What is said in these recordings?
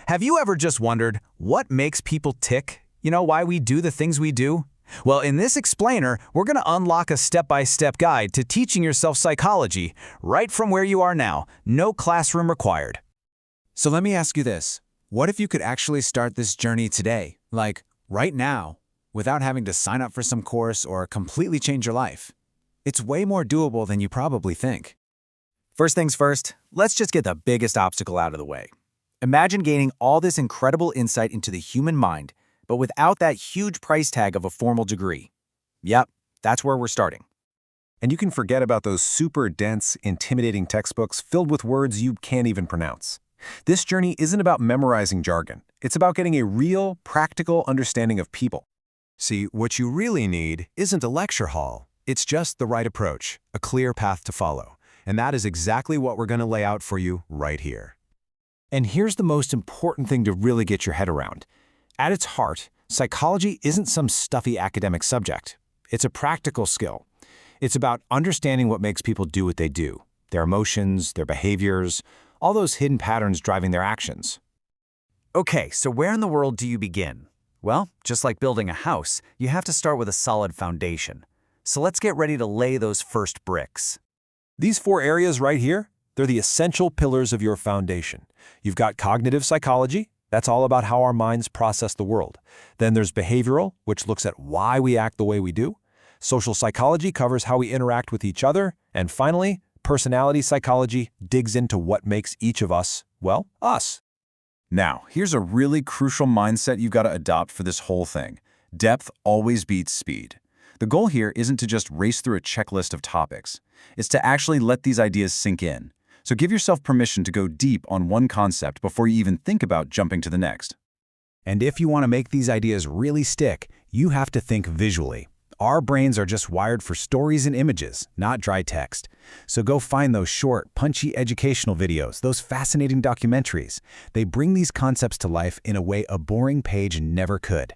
Have you ever just wondered what makes people tick? Why we do the things we do? Well, in this explainer, we're going to unlock a step-by-step guide to teaching yourself psychology right from where you are now, no classroom required. So let me ask you this. What if you could actually start this journey today, like right now, without having to sign up for some course or completely change your life? It's way more doable than you probably think. First things first, let's just get the biggest obstacle out of the way. Imagine gaining all this incredible insight into the human mind, but without that huge price tag of a formal degree. Yep, that's where we're starting. And you can forget about those super dense, intimidating textbooks filled with words you can't even pronounce. This journey isn't about memorizing jargon. It's about getting a real, practical understanding of people. See, what you really need isn't a lecture hall. It's just the right approach, a clear path to follow. And that is exactly what we're going to lay out for you right here. And here's the most important thing to really get your head around. At its heart, psychology isn't some stuffy academic subject. It's a practical skill. It's about understanding what makes people do what they do, their emotions, their behaviors, all those hidden patterns driving their actions. Okay, so where in the world do you begin? Well, just like building a house, you have to start with a solid foundation. So let's get ready to lay those first bricks. These 4 areas right here, they're the essential pillars of your foundation. You've got cognitive psychology. That's all about how our minds process the world. Then there's behavioral, which looks at why we act the way we do. Social psychology covers how we interact with each other. And finally, personality psychology digs into what makes each of us, well, us. Now, here's a really crucial mindset you've got to adopt for this whole thing. Depth always beats speed. The goal here isn't to just race through a checklist of topics. It's to actually let these ideas sink in. So give yourself permission to go deep on one concept before you even think about jumping to the next. And if you want to make these ideas really stick, you have to think visually. Our brains are just wired for stories and images, not dry text. So go find those short, punchy educational videos, those fascinating documentaries. They bring these concepts to life in a way a boring page never could.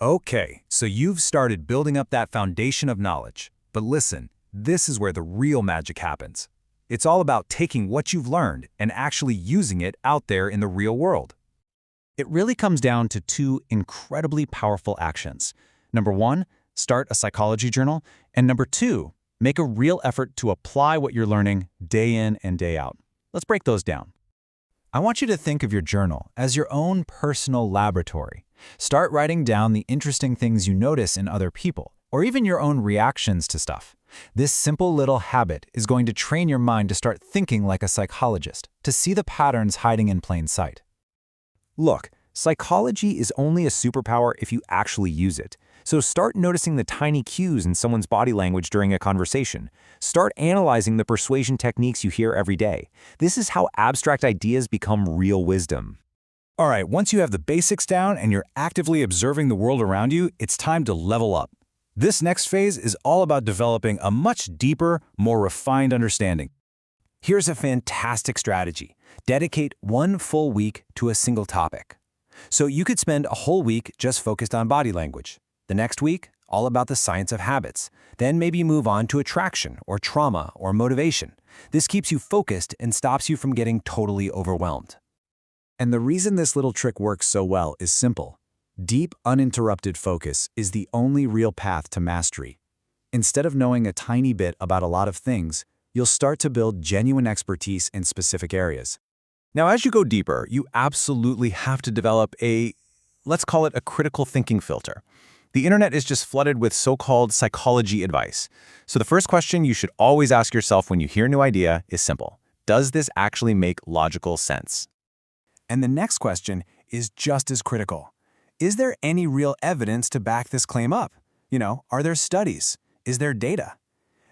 Okay, so you've started building up that foundation of knowledge. But listen, this is where the real magic happens. It's all about taking what you've learned and actually using it out there in the real world. It really comes down to 2 incredibly powerful actions. Number 1, start a psychology journal. And number 2, make a real effort to apply what you're learning day in and day out. Let's break those down. I want you to think of your journal as your own personal laboratory. Start writing down the interesting things you notice in other people, or even your own reactions to stuff. This simple little habit is going to train your mind to start thinking like a psychologist, to see the patterns hiding in plain sight. Look, psychology is only a superpower if you actually use it. So start noticing the tiny cues in someone's body language during a conversation. Start analyzing the persuasion techniques you hear every day. This is how abstract ideas become real wisdom. All right, once you have the basics down and you're actively observing the world around you, it's time to level up. This next phase is all about developing a much deeper, more refined understanding. Here's a fantastic strategy. Dedicate 1 full week to a single topic. So you could spend a whole week just focused on body language. The next week, all about the science of habits. Then maybe move on to attraction or trauma or motivation. This keeps you focused and stops you from getting totally overwhelmed. And the reason this little trick works so well is simple. Deep, uninterrupted focus is the only real path to mastery. Instead of knowing a tiny bit about a lot of things, you'll start to build genuine expertise in specific areas. Now, as you go deeper, you absolutely have to develop let's call it a critical thinking filter. The internet is just flooded with so-called psychology advice. So the first question you should always ask yourself when you hear a new idea is simple. Does this actually make logical sense? And the next question is just as critical. Is there any real evidence to back this claim up? Are there studies? Is there data?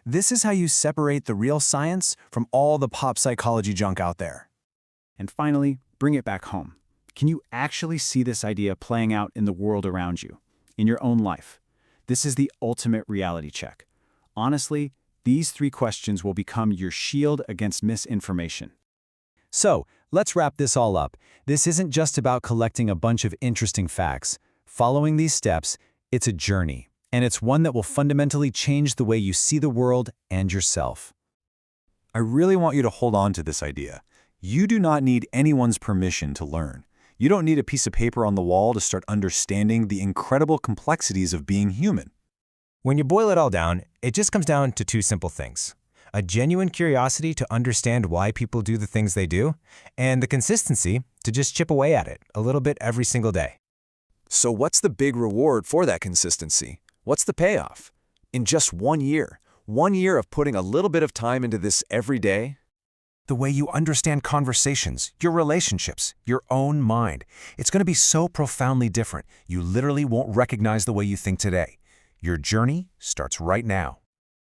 This is how you separate the real science from all the pop psychology junk out there. And finally, bring it back home. Can you actually see this idea playing out in the world around you, in your own life? This is the ultimate reality check. Honestly, these 3 questions will become your shield against misinformation. So, let's wrap this all up. This isn't just about collecting a bunch of interesting facts. Following these steps, it's a journey, and it's one that will fundamentally change the way you see the world and yourself. I really want you to hold on to this idea. You do not need anyone's permission to learn. You don't need a piece of paper on the wall to start understanding the incredible complexities of being human. When you boil it all down, it just comes down to two simple things: a genuine curiosity to understand why people do the things they do, and the consistency to just chip away at it a little bit every single day. So what's the big reward for that consistency? What's the payoff? In just 1 year, 1 year of putting a little bit of time into this every day? The way you understand conversations, your relationships, your own mind. It's going to be so profoundly different, you literally won't recognize the way you think today. Your journey starts right now.